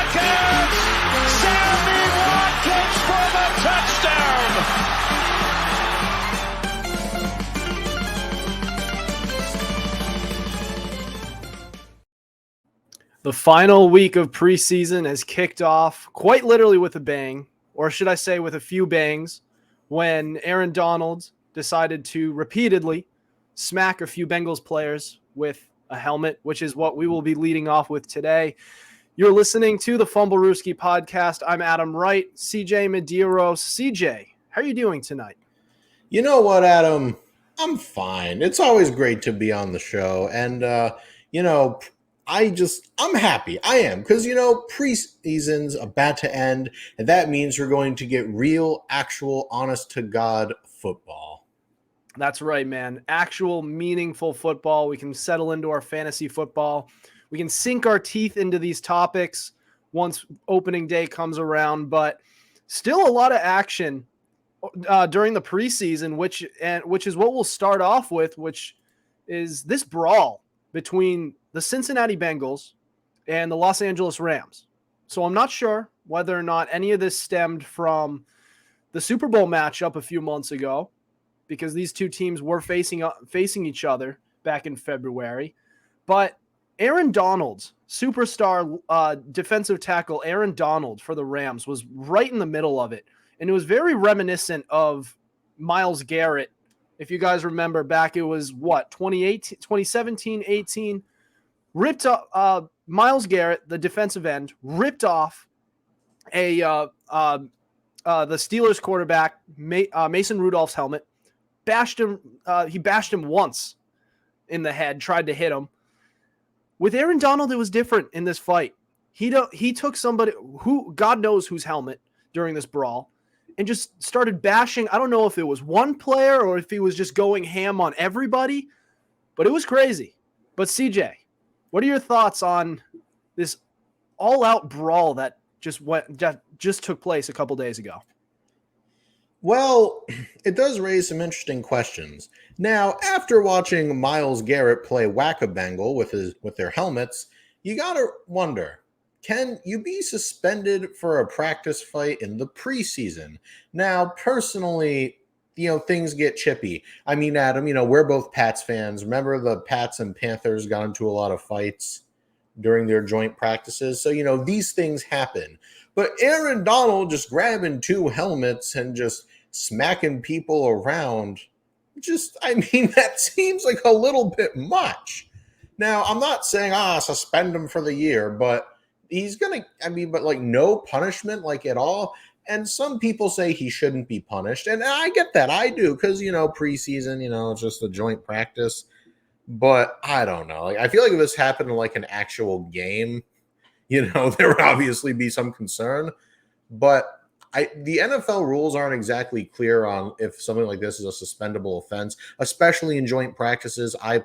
Watkins! Sammy Watkins for the touchdown! The final week of preseason has kicked off quite literally with a bang, or should I say with a few bangs, when Aaron Donald decided to repeatedly smack a few Bengals players with a helmet, which is what we will be leading off with today. You're listening to the Fumblerooski Podcast. I'm Adam Wright, CJ Medieros. CJ, how are you doing tonight? You know what, Adam? I'm fine. It's always great to be on the show. And, I'm happy. I am. Because, preseason's about to end. And that means we're going to get real, actual, honest-to-God football. That's right, man. Actual, meaningful football. We can settle into our fantasy football. We can sink our teeth into these topics once opening day comes around. But still a lot of action during the preseason, which is what we'll start off with, which is this brawl between the Cincinnati Bengals and the Los Angeles Rams. So I'm not sure whether or not any of this stemmed from the Super Bowl matchup a few months ago, because these two teams were facing each other back in February. But Aaron Donald, superstar defensive tackle Aaron Donald for the Rams, was right in the middle of it. And it was very reminiscent of Myles Garrett. If you guys remember back, it was 2017, 18. Ripped up Myles Garrett, the defensive end, ripped off the Steelers quarterback Mason Rudolph's helmet, bashed him. He bashed him once in the head, tried to hit him. With Aaron Donald, it was different in this fight. He took somebody who God knows whose helmet during this brawl and just started bashing. I don't know if it was one player or if he was just going ham on everybody, but it was crazy. But CJ, what are your thoughts on this all-out brawl that just took place a couple days ago? Well, it does raise some interesting questions. Now, after watching Myles Garrett play Whack-A-Bengal with their helmets, you gotta wonder, can you be suspended for a practice fight in the preseason? Now, personally, things get chippy. I mean, Adam, we're both Pats fans. Remember the Pats and Panthers got into a lot of fights during their joint practices? So, these things happen. But Aaron Donald just grabbing two helmets and just smacking people around, that seems like a little bit much. Now, I'm not saying, suspend him for the year, but he's going to, but no punishment, at all. And some people say he shouldn't be punished. And I get that. I do. Because, preseason, it's just a joint practice. But I don't know. I feel like if this happened in an actual game, there would obviously be some concern. But the NFL rules aren't exactly clear on if something like this is a suspendable offense, especially in joint practices. I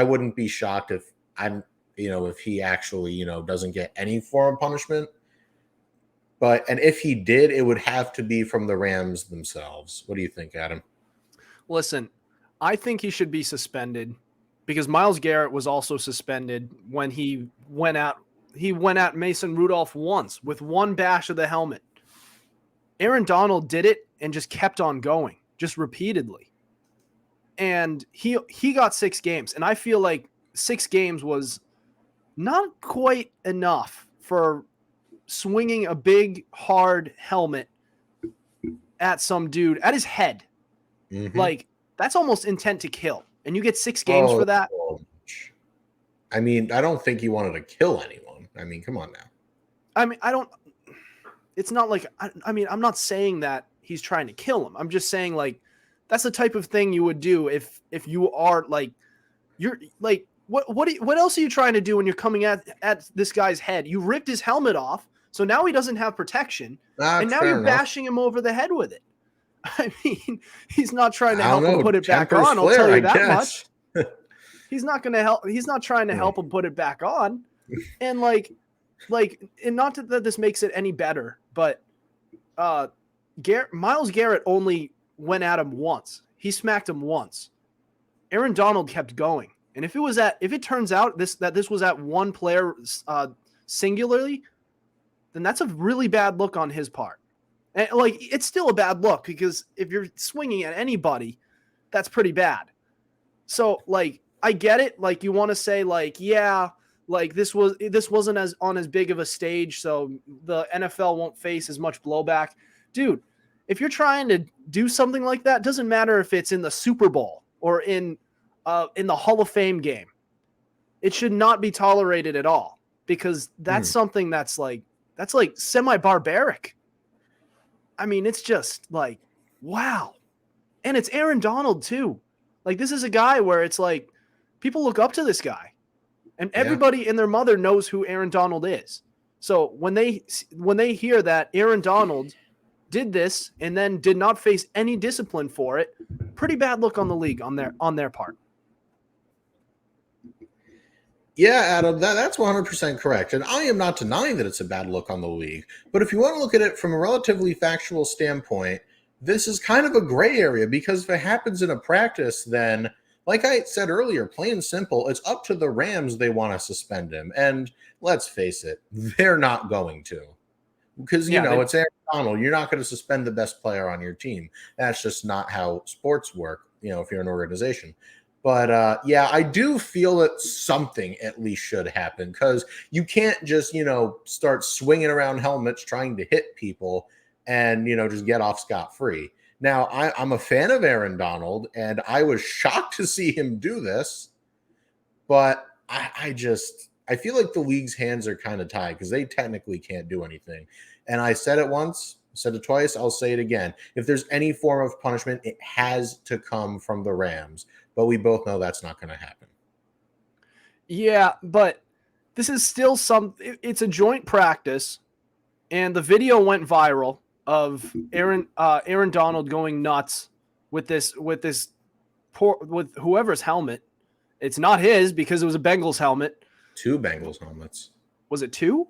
wouldn't be shocked if he actually, doesn't get any form of punishment. And if he did, it would have to be from the Rams themselves. What do you think, Adam? Listen, I think he should be suspended because Myles Garrett was also suspended when he went at Mason Rudolph once with one bash of the helmet. Aaron Donald did it and just kept on going, just repeatedly. And he got 6 games. And I feel like 6 games was not quite enough for swinging a big, hard helmet at some dude, at his head. Mm-hmm. That's almost intent to kill. And you get 6 games for that? I don't think he wanted to kill anyone. Come on now. It's not like, I'm not saying that he's trying to kill him. I'm just saying, that's the type of thing you would do if you are, you're, what else are you trying to do when you're coming at this guy's head? You ripped his helmet off, so now he doesn't have protection, and now you're bashing him over the head with it. He's not trying to help him put it back on. I'll tell you that much. He's not going to help. He's not trying to help him put it back on. And and not that this makes it any better, but Myles Garrett only went at him once. He smacked him once. Aaron Donald kept going. And if it turns out this was at one player's singularly, then that's a really bad look on his part. And like, it's still a bad look because if you're swinging at anybody, that's pretty bad. So like, I get it. Like, you want to say like, yeah, like this wasn't as big of a stage, so the NFL won't face as much blowback. Dude, if you're trying to do something like that, doesn't matter if it's in the Super Bowl or in the Hall of Fame game. It should not be tolerated at all, because that's something that's like semi-barbaric. I mean, it's just like, wow. And it's Aaron Donald too. Like, this is a guy where it's like, people look up to this guy. And everybody and their mother knows who Aaron Donald is. So when they hear that Aaron Donald did this and then did not face any discipline for it, pretty bad look on the league on their part. Yeah, Adam, that's 100% correct. And I am not denying that it's a bad look on the league. But if you want to look at it from a relatively factual standpoint, this is kind of a gray area, because if it happens in a practice, then, like I said earlier, plain and simple, it's up to the Rams. They want to suspend him. And let's face it, they're not going to. Because, it's Aaron Donald. You're not going to suspend the best player on your team. That's just not how sports work, if you're an organization. But, I do feel that something at least should happen, because you can't just, start swinging around helmets trying to hit people and, just get off scot-free. Now, I'm a fan of Aaron Donald, and I was shocked to see him do this, but I feel like the league's hands are kind of tied, because they technically can't do anything. And I said it once, said it twice, I'll say it again. If there's any form of punishment, it has to come from the Rams, but we both know that's not going to happen. Yeah, but this is still it's a joint practice, and the video went viral of Aaron Donald going nuts with whoever's helmet. It's not his, because it was a Bengals helmet. 2 Bengals helmets. Was it 2?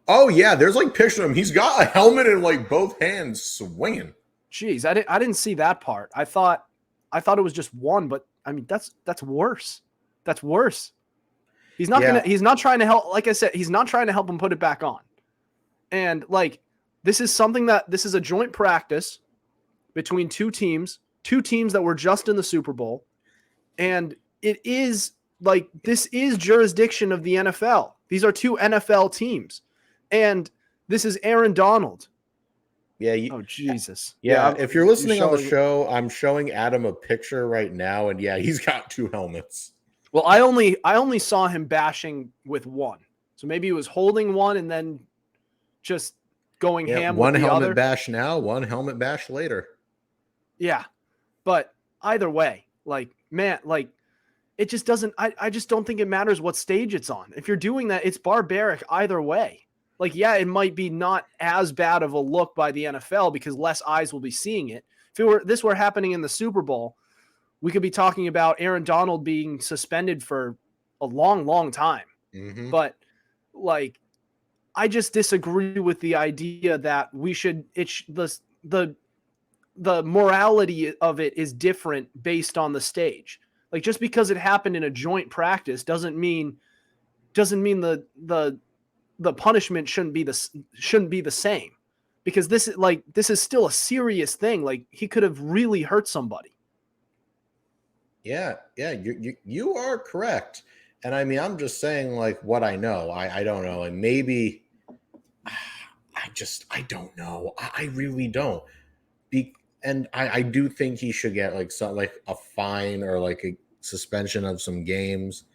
Oh yeah, there's like pictures of him. He's got a helmet in like both hands swinging. Jeez, I didn't see that part. I thought it was just one, but I mean, that's worse. That's worse. He's not trying to help. Like I said, he's not trying to help him put it back on. And like, this is a joint practice between two teams that were just in the Super Bowl. And it is like, this is jurisdiction of the NFL. These are 2 NFL teams. And this is Aaron Donald. Yeah. Oh, Jesus. Yeah. If you're listening on the show, I'm showing Adam a picture right now. And yeah, he's got 2 helmets. Well, I only saw him bashing with one. So maybe he was holding one and then just going ham with the other. One helmet bash now, one helmet bash later. Yeah. But either way, like, man, like, it just doesn't, I just don't think it matters what stage it's on. If you're doing that, it's barbaric either way. Like, yeah, it might be not as bad of a look by the NFL because less eyes will be seeing it. If this were happening in the Super Bowl, we could be talking about Aaron Donald being suspended for a long, long time. Mm-hmm. But like, I just disagree with the idea that we should, the morality of it is different based on the stage. Like, just because it happened in a joint practice doesn't mean the punishment shouldn't be the same, because this is still a serious thing. Like, he could have really hurt somebody. Yeah, you are correct. And I mean, I'm just saying like what I know. I don't know. And maybe I don't know. I really don't. And I do think he should get like something like a fine or like a suspension of some games,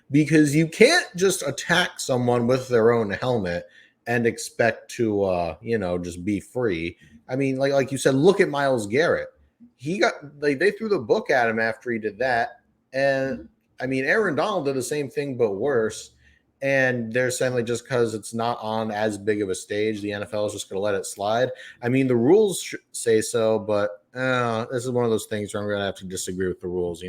because you can't just attack someone with their own helmet and expect to just be free. I mean, like you said, look at Myles Garrett. He got they threw the book at him after he did that. And I mean, Aaron Donald did the same thing, but worse. And they're saying like, just because it's not on as big of a stage, the NFL is just going to let it slide. I mean, the rules say so, but this is one of those things where I'm going to have to disagree with the rules,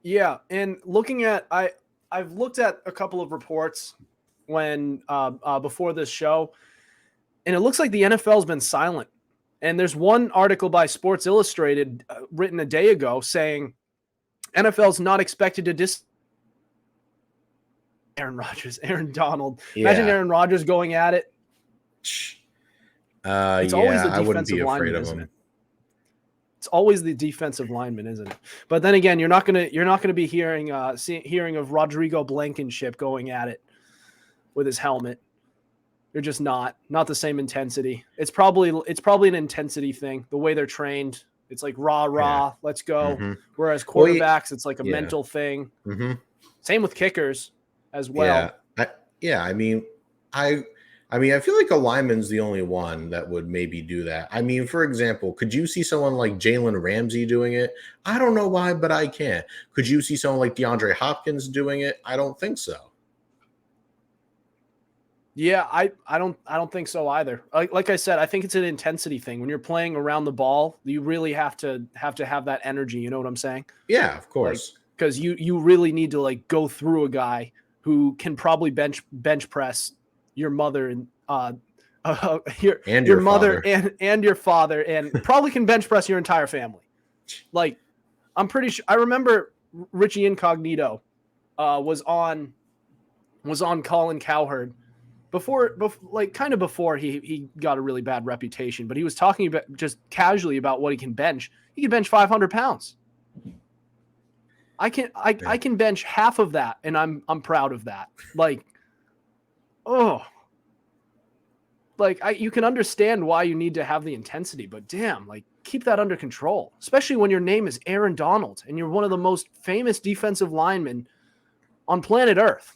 Yeah, and looking at I've looked at a couple of reports when before this show, and it looks like the NFL's been silent. And there's one article by Sports Illustrated written a day ago saying NFL's not expected to Aaron Donald. Imagine Aaron Rodgers going at it. It's always the defensive lineman, isn't it? It's always the defensive lineman, isn't it? But then again, you're not gonna be hearing of Rodrigo Blankenship going at it with his helmet. You're just not the same intensity. It's probably an intensity thing. The way they're trained, it's like rah, let's go. Mm-hmm. Whereas quarterbacks, it's like a mental thing. Mm-hmm. Same with kickers as well. I mean, I feel like a lineman's the only one that would maybe do that. I mean, for example, could you see someone like Jalen Ramsey doing it? I don't know why, but I can. Could you see someone like DeAndre Hopkins doing it? I don't think so. Yeah, I don't think so either. Like I said, I think it's an intensity thing. When you're playing around the ball, you really have to have that energy. You know what I'm saying? Yeah, of course. Because you really need to like go through a guy who can probably bench press your mother and your mother and your father, and probably can bench press your entire family. Like, I'm pretty sure. I remember Richie Incognito was on Colin Cowherd before he got a really bad reputation, but he was talking about just casually about what he can bench. He can bench 500 pounds. I can bench half of that, and I'm proud of that. You can understand why you need to have the intensity, but damn, keep that under control, especially when your name is Aaron Donald and you're one of the most famous defensive linemen on planet Earth.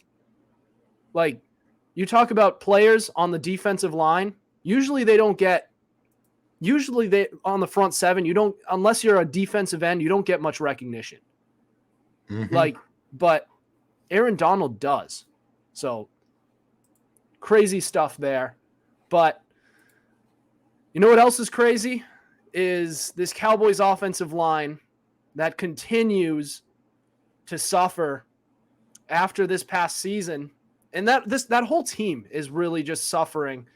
You talk about players on the defensive line, usually they on the front seven, unless you're a defensive end, you don't get much recognition. Mm-hmm. But Aaron Donald does. So crazy stuff there. But you know what else is crazy? Is this Cowboys offensive line that continues to suffer after this past season. And that whole team is really just suffering.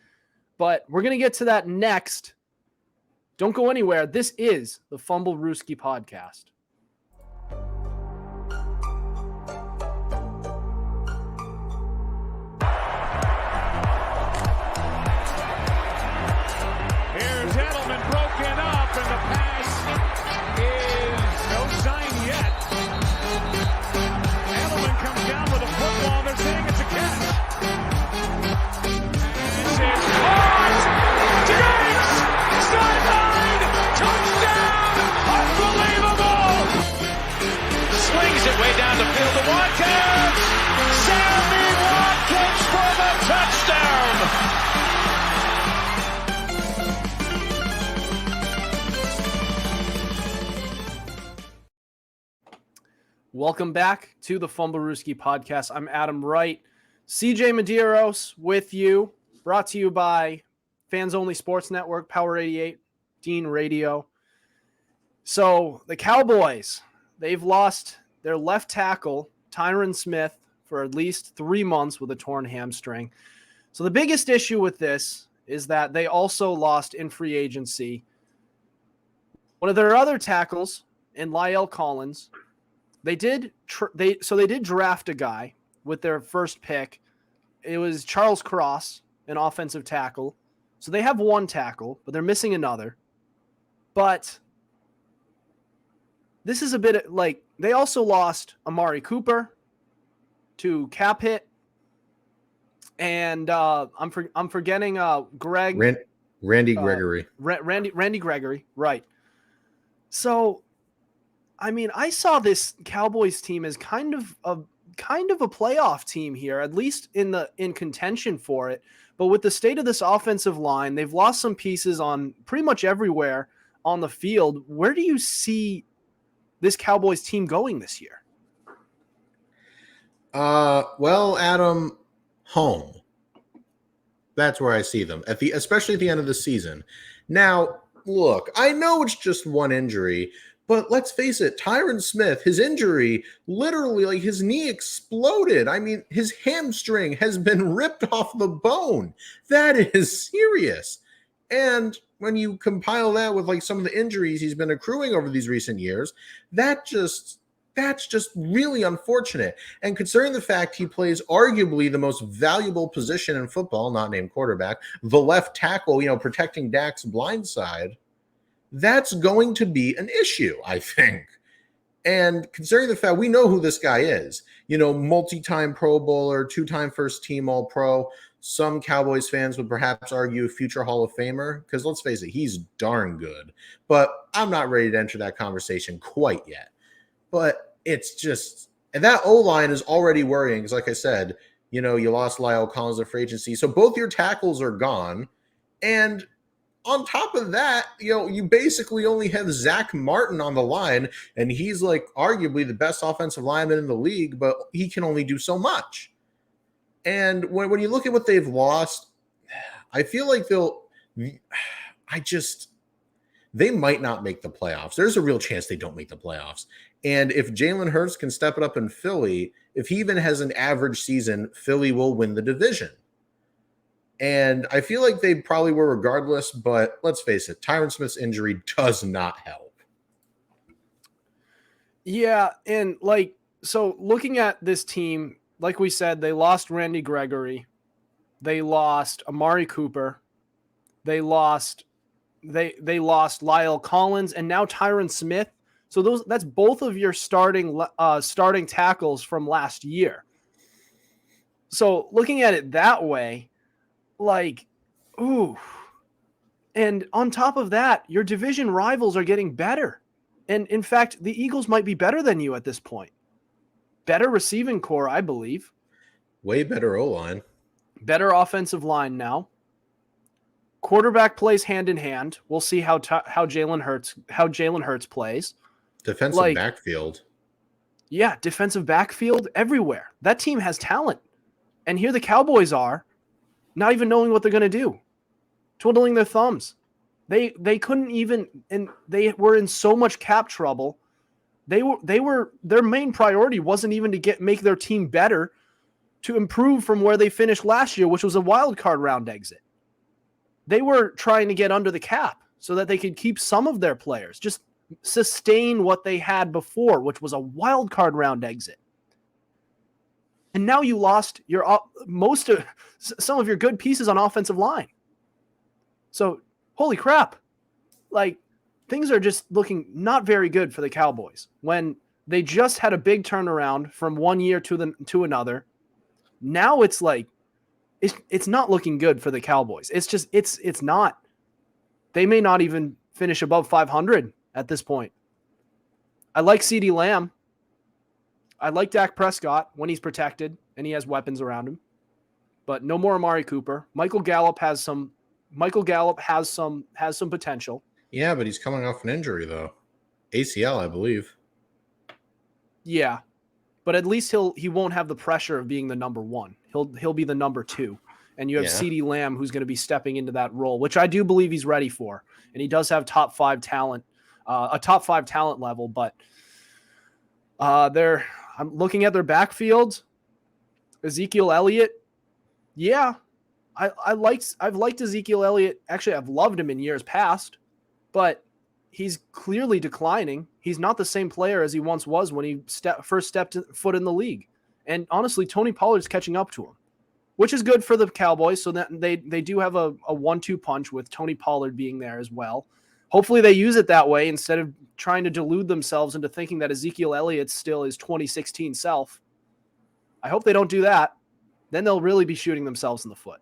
But we're going to get to that next. Don't go anywhere. This is the Fumblerooski Podcast. Here's Edelman broken up, and the pass is no sign yet. Edelman comes down with a football. They're saying it's a catch. It's caught. Diggs! Sideline! Touchdown! Unbelievable! Swings it way down the field to Watkins. Sammy Watkins for the touchdown. Welcome back to the Fumblerooski Podcast. I'm Adam Wright. CJ Medieros with you, brought to you by Fans Only Sports Network, Power 88, Dean Radio. So the Cowboys, they've lost their left tackle, Tyron Smith, for at least 3 months with a torn hamstring. So the biggest issue with this is that they also lost in free agency one of their other tackles in La'el Collins. They did draft a guy with their first pick. It was Charles Cross, an offensive tackle. So they have one tackle, but they're missing another. But this is a bit they also lost Amari Cooper to cap hit, and I'm forgetting Greg Randy Gregory. Randy Gregory, right? So, I mean, I saw this Cowboys team as kind of a playoff team here, at least in contention for it. But with the state of this offensive line, they've lost some pieces on pretty much everywhere on the field. Where do you see this Cowboys team going this year? Well, Adam, home. That's where I see them especially at the end of the season. Now, look, I know it's just one injury, but let's face it, Tyron Smith, his injury, literally, his knee exploded. I mean, his hamstring has been ripped off the bone. That is serious. And when you compile that with some of the injuries he's been accruing over these recent years, that just That's just really unfortunate. And considering the fact he plays arguably the most valuable position in football, not named quarterback, the left tackle, protecting Dak's blind side, that's going to be an issue, I think. And considering the fact we know who this guy is, multi-time Pro Bowler, 2-time first team All-Pro, some Cowboys fans would perhaps argue future Hall of Famer, because let's face it, he's darn good. But I'm not ready to enter that conversation quite yet. But it's just, and that O-line is already worrying, because like I said, you lost Lyle Collins to free agency, so both your tackles are gone. And on top of that, you basically only have Zach Martin on the line, and he's like arguably the best offensive lineman in the league, but he can only do so much. And when you look at what they've lost, I feel like they might not make the playoffs. There's a real chance they don't make the playoffs. And if Jalen Hurts can step it up in Philly, if he even has an average season, Philly will win the division. And I feel like they probably were regardless, but let's face it, Tyron Smith's injury does not help. Yeah, and so looking at this team, like we said, they lost Randy Gregory, they lost Amari Cooper, they lost Lyle Collins, and now Tyron Smith. So that's both of your starting tackles from last year. So looking at it that way, ooh. And on top of that, your division rivals are getting better. And in fact, the Eagles might be better than you at this point. Better receiving core, I believe. Way better O-line. Better offensive line now. Quarterback plays hand in hand. We'll see how Jalen Hurts plays. Defensive backfield. Yeah, defensive backfield everywhere. That team has talent. And here the Cowboys are, not even knowing what they're going to do, twiddling their thumbs. They couldn't even, and they were in so much cap trouble. Their main priority wasn't even to make their team better, to improve from where they finished last year, which was a wild card round exit. They were trying to get under the cap so that they could keep some of their players, just sustain what they had before, which was a wild card round exit. And now you lost some of your good pieces on offensive line. So, holy crap. Things are just looking not very good for the Cowboys when they just had a big turnaround from one year to another. Now it's it's not looking good for the Cowboys. It's not. They may not even finish above 500 at this point. I like CeeDee Lamb. I like Dak Prescott when he's protected and he has weapons around him. But no more Amari Cooper. Michael Gallup has some potential. Yeah, but he's coming off an injury though. ACL, I believe. Yeah. But at least he won't have the pressure of being the number one. He'll be the number two. And you have CeeDee Lamb who's going to be stepping into that role, which I do believe he's ready for. And he does have top 5 talent, a top 5 talent level, but I'm looking at their backfield. Ezekiel Elliott. Yeah. I've liked Ezekiel Elliott. Actually, I've loved him in years past, but he's clearly declining. He's not the same player as he once was when he first stepped foot in the league. And honestly, Tony Pollard's catching up to him, which is good for the Cowboys. So that they do have a 1-2 punch with Tony Pollard being there as well. Hopefully they use it that way instead of trying to delude themselves into thinking that Ezekiel Elliott still is 2016 self. I hope they don't do that. Then they'll really be shooting themselves in the foot.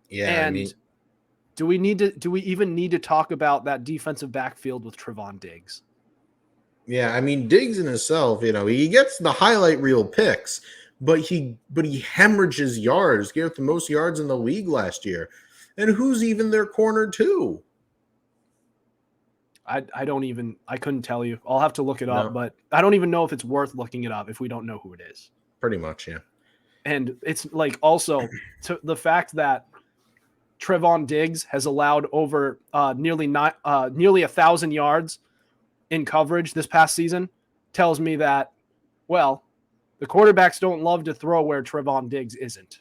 Yeah. And do we even need to talk about that defensive backfield with Trevon Diggs? Yeah, I mean, Diggs in himself, he gets the highlight reel picks, but he hemorrhages yards, gave the most yards in the league last year. And who's even their corner two? I couldn't tell you. I'll have to look it up, but I don't even know if it's worth looking it up if we don't know who it is. Pretty much, yeah. And it's also to the fact that Trevon Diggs has allowed over nearly 1,000 yards in coverage this past season tells me that, well, the quarterbacks don't love to throw where Trevon Diggs isn't.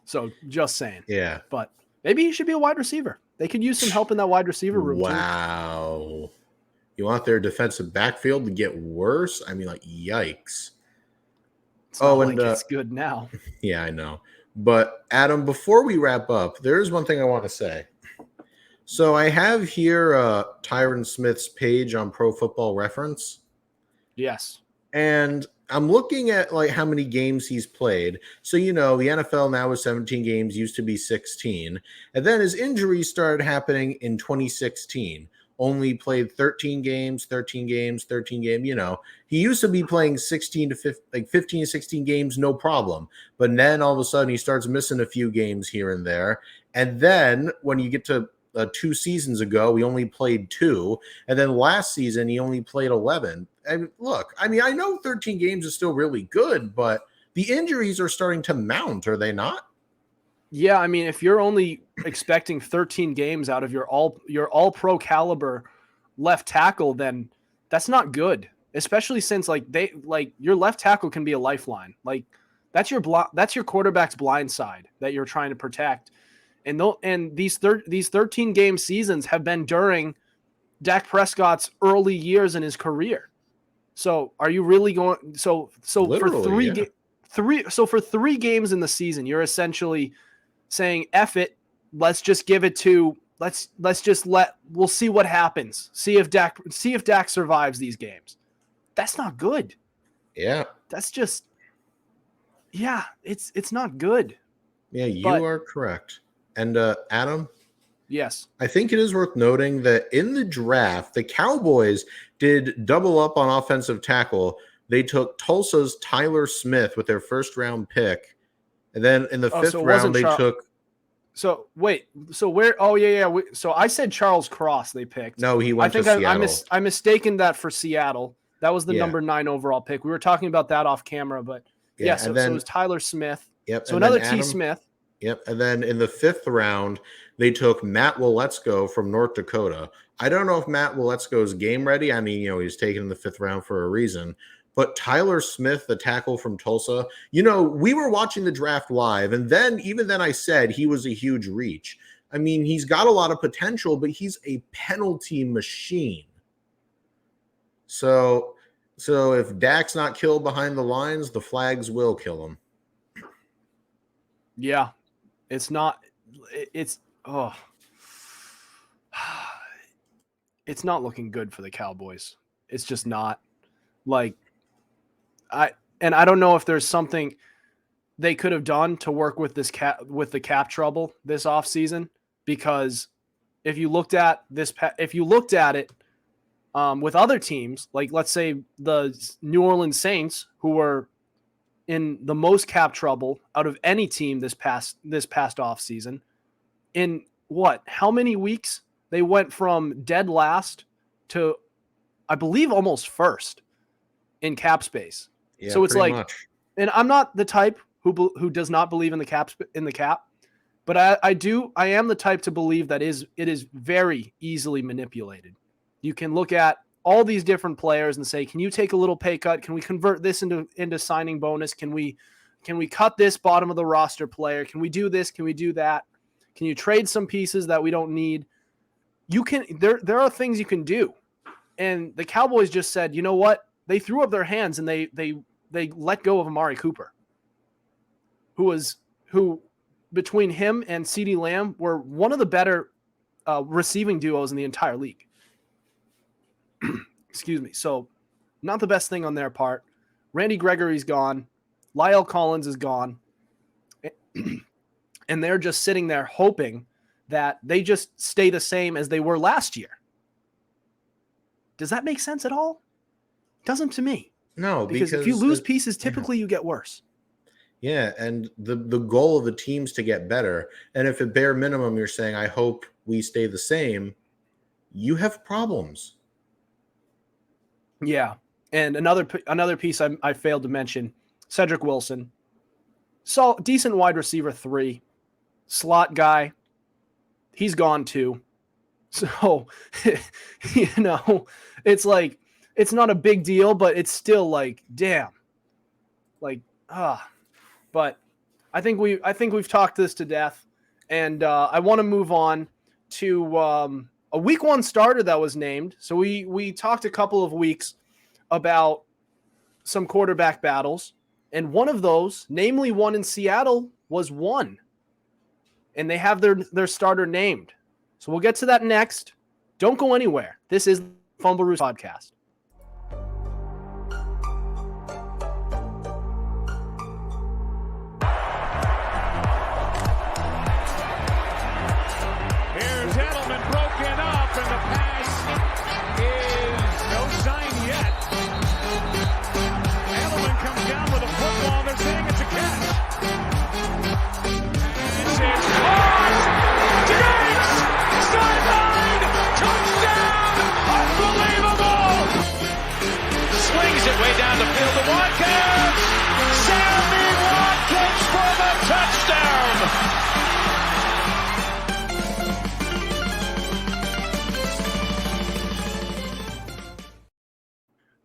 So just saying. Yeah. But maybe he should be a wide receiver. They could use some help in that wide receiver room. Wow. You want their defensive backfield to get worse? I mean, like, yikes. It's not like it's good now. Yeah, I know. But Adam, before we wrap up, there's one thing I want to say. So I have here Tyron Smith's page on Pro Football Reference. Yes. And I'm looking at like how many games he's played. So, the NFL now is 17 games, used to be 16. And then his injuries started happening in 2016. Only played 13 games. He used to be playing 15 to 16 games, no problem. But then all of a sudden he starts missing a few games here and there. And then when you get to 2 seasons ago, he only played 2. And then last season, he only played 11. And look, I know 13 games is still really good, but the injuries are starting to mount, are they not? Yeah, if you're only expecting 13 games out of your all pro caliber left tackle, then that's not good. Especially since your left tackle can be a lifeline. Like that's your quarterback's blind side that you're trying to protect. And these 13 game seasons have been during Dak Prescott's early years in his career. So are you really going? So Literally, for 3 games in the season, you're essentially saying, F it, let's just give it to we'll see what happens. See if Dak survives these games. That's not good. Yeah. That's just it's not good. Yeah, you are correct. And Adam? Yes. I think it is worth noting that in the draft, the Cowboys did double up on offensive tackle. They took Tulsa's Tyler Smith with their first round pick. And then in the 5th round, they took. So wait, so where? Oh yeah. So I said Charles Cross they picked. No, he went to Seattle. I mistaken that for Seattle. That was the number 9 overall pick. We were talking about that off camera, but so it was Tyler Smith. Yep. So another T. Smith. Yep. And then in the 5th round, they took Matt Waletzko from North Dakota. I don't know if Matt Waletzko is game ready. He was taken in the 5th round for a reason. But Tyler Smith, the tackle from Tulsa, we were watching the draft live. And even then I said he was a huge reach. He's got a lot of potential, but he's a penalty machine. So if Dak's not killed behind the lines, the flags will kill him. Yeah. It's not looking good for the Cowboys. It's just not. I don't know if there's something they could have done to work with the cap trouble this offseason, because if you looked at it with other teams, like let's say the New Orleans Saints, who were in the most cap trouble out of any team this past offseason, in how many weeks they went from dead last to, I believe, almost first in cap space. Yeah, so it's much. And I'm not the type who does not believe in the cap, but I am the type to believe that it is very easily manipulated. You can look at all these different players and say, can you take a little pay cut? Can we convert this into signing bonus? Can we cut this bottom of the roster player? Can we do this? Can we do that? Can you trade some pieces that we don't need? There are things you can do. And the Cowboys just said, you know what? They threw up their hands and they let go of Amari Cooper, who between him and CeeDee Lamb were one of the better receiving duos in the entire league. Excuse me. So not the best thing on their part. Randy Gregory's gone. Lyle Collins is gone. And they're just sitting there hoping that they just stay the same as they were last year. Does that make sense at all? Doesn't to me. No, because if you lose pieces, typically you get worse. Yeah, and the goal of the team's to get better. And if at bare minimum you're saying, I hope we stay the same, you have problems. Yeah. And another piece I failed to mention, Cedric Wilson. So decent wide receiver 3. Slot guy. He's gone too. So, it's like, it's not a big deal, but it's still like, damn. But I think we've talked this to death, and I want to move on to a week 1 starter that was named. So we talked a couple of weeks about some quarterback battles, and one of those, namely one in Seattle, was won. And they have their starter named. So we'll get to that next. Don't go anywhere. This is the Fumblerooski Podcast. Here's Edelman broken up, and the pass is no sign yet. Edelman comes down with a football. They're saying it's a catch. This is caught. Diggs! Sideline! Touchdown! Unbelievable! Swings it way down the field to Watkins. Sammy Watkins for the touchdown!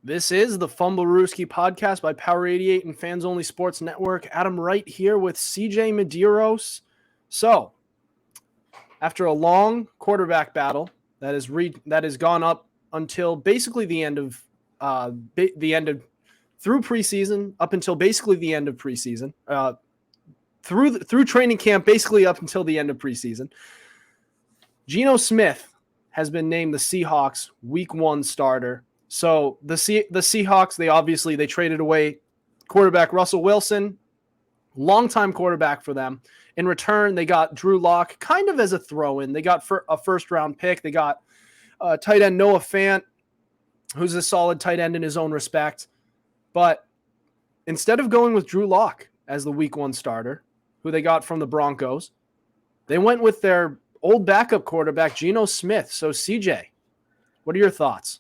This is the Fumblerooski Podcast by Power 88 and Fans Only Sports Network. Adam Wright here with CJ Medieros. So, after a long quarterback battle that has gone up until basically the end of through preseason, up until basically the end of preseason, through training camp, basically up until the end of preseason, Geno Smith has been named the Seahawks Week 1 starter. So the Seahawks, they traded away quarterback Russell Wilson, longtime quarterback for them. In return, they got Drew Lock kind of as a throw-in. They got a first-round pick. They got tight end Noah Fant, who's a solid tight end in his own respect. But instead of going with Drew Lock as the Week 1 starter, who they got from the Broncos, they went with their old backup quarterback, Geno Smith. So, CJ, what are your thoughts?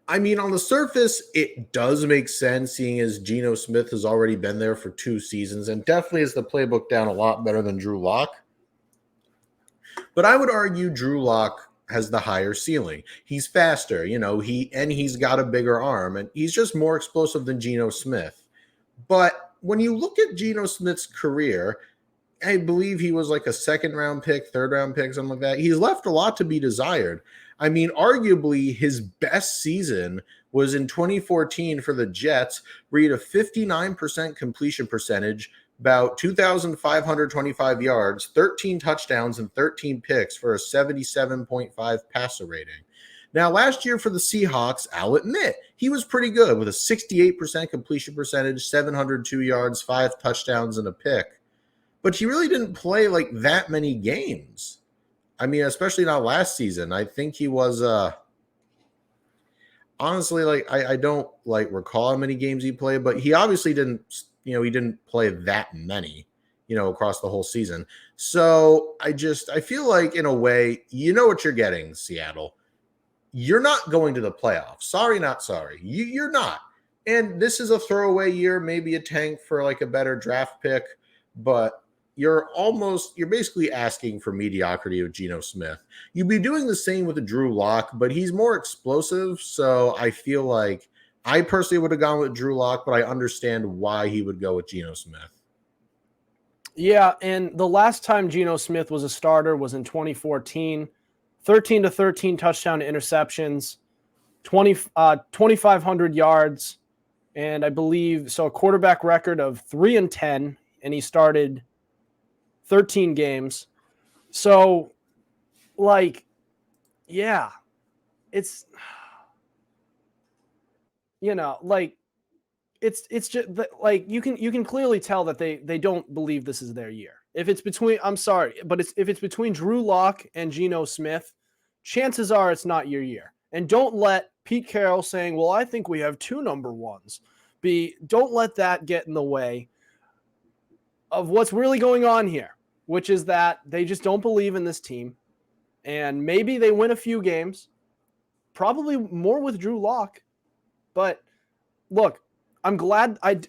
I mean, on the surface, it does make sense, seeing as Geno Smith has already been there for 2 seasons and definitely has the playbook down a lot better than Drew Lock. But I would argue Drew Lock has the higher ceiling. He's faster, he's got a bigger arm, and he's just more explosive than Geno Smith. But when you look at Geno Smith's career, I believe he was like a 2nd-round pick, 3rd-round pick, something like that. He's left a lot to be desired. I mean, arguably his best season was in 2014 for the Jets, where he had a 59% completion percentage, about 2,525 yards, 13 touchdowns, and 13 picks for a 77.5 passer rating. Now, last year for the Seahawks, I'll admit, he was pretty good with a 68% completion percentage, 702 yards, 5 touchdowns, and a pick. But he really didn't play like that many games. I mean, especially not last season. I think he was honestly, I don't recall how many games he played, but he obviously didn't, he didn't play that many, across the whole season. So I feel like in a way, what you're getting, Seattle. You're not going to the playoffs. Sorry, not sorry. You're not. And this is a throwaway year, maybe a tank for a better draft pick, but you're basically asking for mediocrity of Geno Smith. You'd be doing the same with a Drew Lock, but he's more explosive. So I feel like I personally would have gone with Drew Lock, but I understand why he would go with Geno Smith. Yeah, and the last time Geno Smith was a starter was in 2014, 13 touchdown interceptions, 2,500 yards, and I believe a quarterback record of 3-10, and he started 13 games. So, it's, it's just you can clearly tell that they don't believe this is their year. If it's between, if it's between Drew Lock and Geno Smith, chances are it's not your year. And don't let Pete Carroll saying, well, I think we have 2 number 1s don't let that get in the way of what's really going on here, which is that they just don't believe in this team. And maybe they win a few games, probably more with Drew Lock. But look, I'm glad on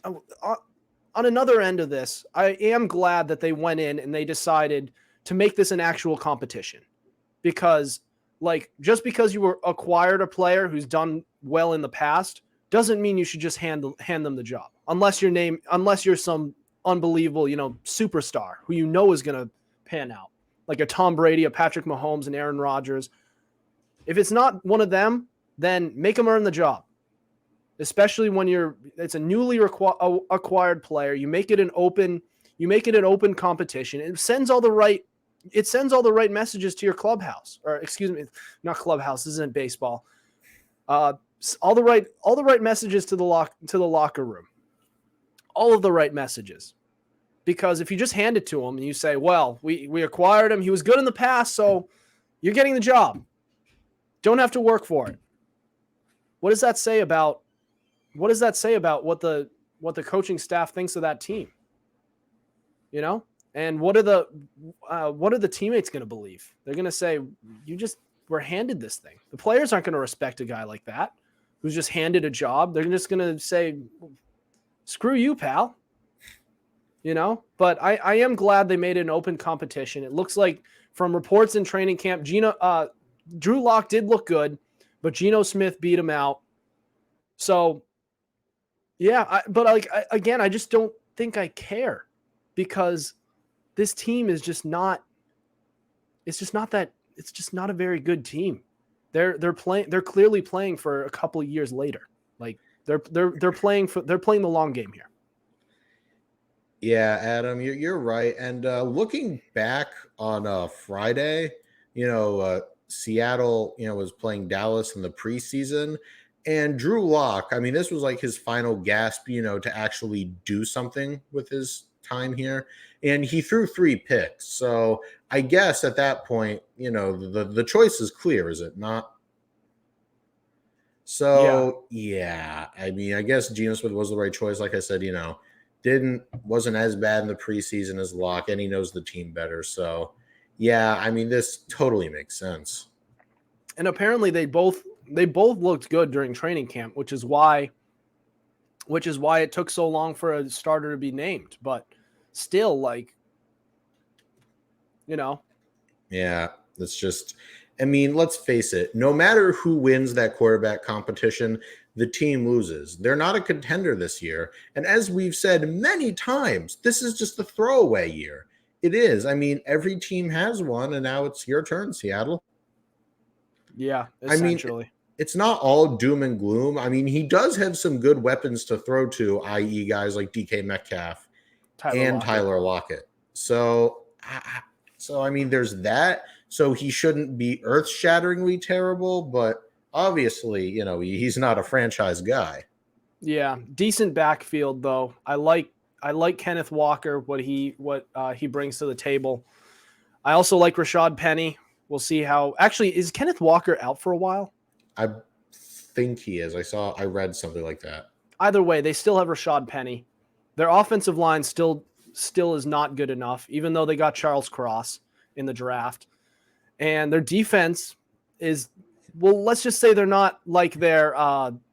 another end of this, I am glad that they went in and they decided to make this an actual competition, because just because you acquired a player who's done well in the past doesn't mean you should just hand them the job, unless you're some unbelievable, superstar who is going to pan out. like a Tom Brady, a Patrick Mahomes, and Aaron Rodgers. If it's not one of them, then make them earn the job. Especially when it's a newly acquired player. You make it an open competition. It sends all the right messages to your clubhouse, or excuse me, not clubhouse. This isn't baseball. All the right messages to the locker room. All of the right messages. Because if you just hand it to him and you say, well, we acquired him, he was good in the past, so you're getting the job. Don't have to work for it. What does that say about what the coaching staff thinks of that team? You know? And what are the teammates going to believe? They're going to say, you just were handed this thing. The players aren't going to respect a guy like that who's just handed a job. They're just going to say, screw you, pal. You know, but I am glad they made it an open competition. It looks like from reports in training camp, Drew Lock did look good, but Geno Smith beat him out. So, yeah, I just don't think I care because this team is just not. It's just not a very good team. They're clearly playing for a couple of years later. Like they're playing the long game here. Yeah, Adam, you're right. And looking back on Friday, Seattle, was playing Dallas in the preseason, and Drew Lock. I mean, this was like his final gasp, to actually do something with his time here, and he threw 3 picks. So I guess at that point, the choice is clear, is it not? So yeah, I mean, I guess Geno Smith was the right choice. Like I said, wasn't as bad in the preseason as Locke, and he knows the team better. So, yeah, I mean, this totally makes sense. And apparently, they both looked good during training camp, which is why it took so long for a starter to be named. But still, Yeah, it's just. I mean, let's face it. No matter who wins that quarterback competition, the team loses. They're not a contender this year. And as we've said many times, this is just a throwaway year. It is. I mean, every team has one, and now it's your turn, Seattle. Yeah, essentially. I mean, it's not all doom and gloom. I mean, he does have some good weapons to throw to, i.e. guys like DK Metcalf and Tyler Lockett. So, I mean, there's that. So he shouldn't be earth-shatteringly terrible, but obviously, he's not a franchise guy. Yeah, decent backfield though. I like Kenneth Walker, what he brings to the table. I also like Rashad Penny. We'll see how. Actually, is Kenneth Walker out for a while? I think he is. I read something like that. Either way, they still have Rashad Penny. Their offensive line still is not good enough, even though they got Charles Cross in the draft. And their defense is, well, let's just say they're not like their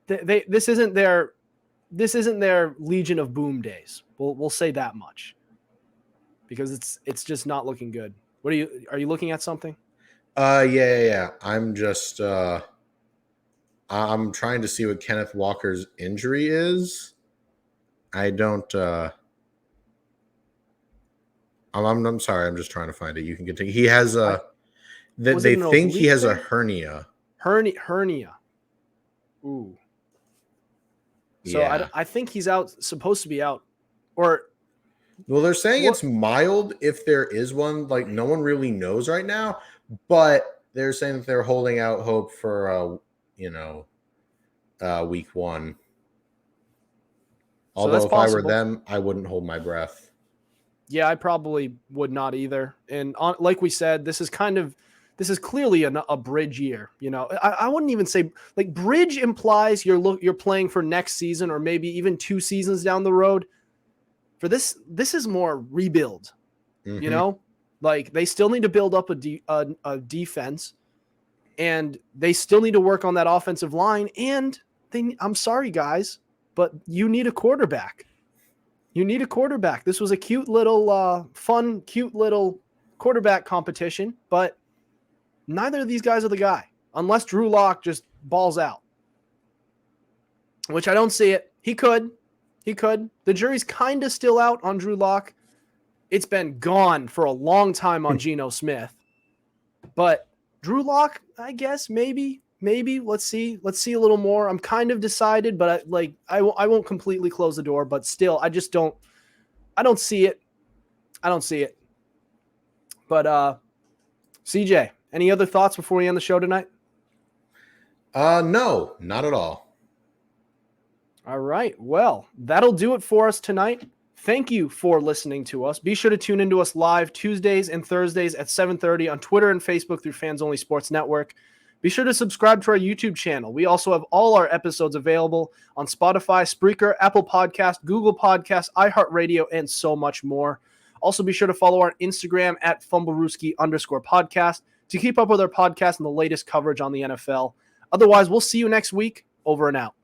this isn't their Legion of Boom days. We'll say that much. Because it's just not looking good. Are you looking at something? Yeah. I'm just I'm trying to see what Kenneth Walker's injury is. I don't I'm sorry, I'm just trying to find it. You can continue. He has they think he has a hernia. Hernia. Ooh. So yeah. I think he's supposed to be out. Well, they're saying it's mild if there is one. Like, no one really knows right now, but they're saying that they're holding out hope for week 1. Although if I were them, I wouldn't hold my breath. Yeah, I probably would not either. And like we said, this is clearly a bridge year. I wouldn't even say like bridge implies you're playing for next season or maybe even 2 seasons down the road. For this is more rebuild. Mm-hmm. Like they still need to build up a defense, and they still need to work on that offensive line. And I'm sorry, guys, but you need a quarterback. This was a cute little quarterback competition, but neither of these guys are the guy, unless Drew Lock just balls out, which I don't see it. He could. The jury's kind of still out on Drew Lock, it's been gone for a long time on Geno Smith. But Drew Lock, I guess, maybe. Let's see a little more. I'm kind of decided, but I won't completely close the door, but still, I don't see it. But CJ, any other thoughts before we end the show tonight? No, not at all. All right. Well, that'll do it for us tonight. Thank you for listening to us. Be sure to tune into us live Tuesdays and Thursdays at 7:30 on Twitter and Facebook through Fans Only Sports Network. Be sure to subscribe to our YouTube channel. We also have all our episodes available on Spotify, Spreaker, Apple Podcast, Google Podcast, iHeartRadio, and so much more. Also, be sure to follow our Instagram at Fumblerooski_podcast to keep up with our podcast and the latest coverage on the NFL. Otherwise, we'll see you next week. Over and out.